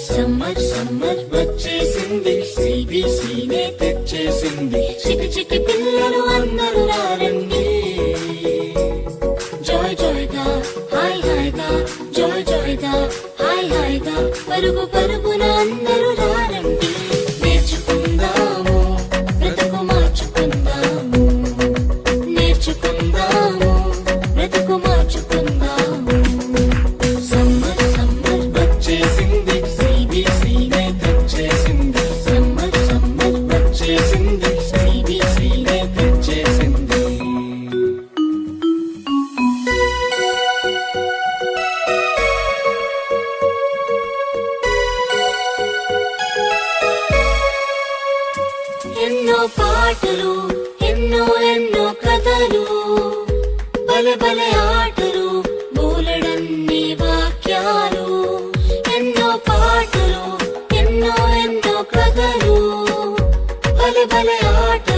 summer summer వచ్చేసింది సిబిసినే తెచ్చేసింది చిటి చిటి పిల్లలు అందరూ రారండి జాయ్ జాయ్ గా హాయ్ హాయ్ గా జాయ్ జాయ్ గా హాయ్ హాయ్ గా పరుగు పరుగున అందరూ రారండి నేర్చుకుందాము బ్రతుకు మార్చుకుందాము నేర్చుకుందాము బ్రతుకు మార్చుకుందాము సమ్మర్ సమ్మర్ వచ్చేసింది సిబిసినే తెచ్చేసింది సమ్మర్ సమ్మర్ వచ్చేసింది సిబిసినే తెచ్చేసింది ఎన్నో పాటలు ఎన్నో ఎన్నో కథలు భలే భలే ఆటలు బోలెడన్ని వాక్యాలు ఎన్నో పాటలు ఎన్నో ఎన్నో కథలు భలే భలే ఆటలు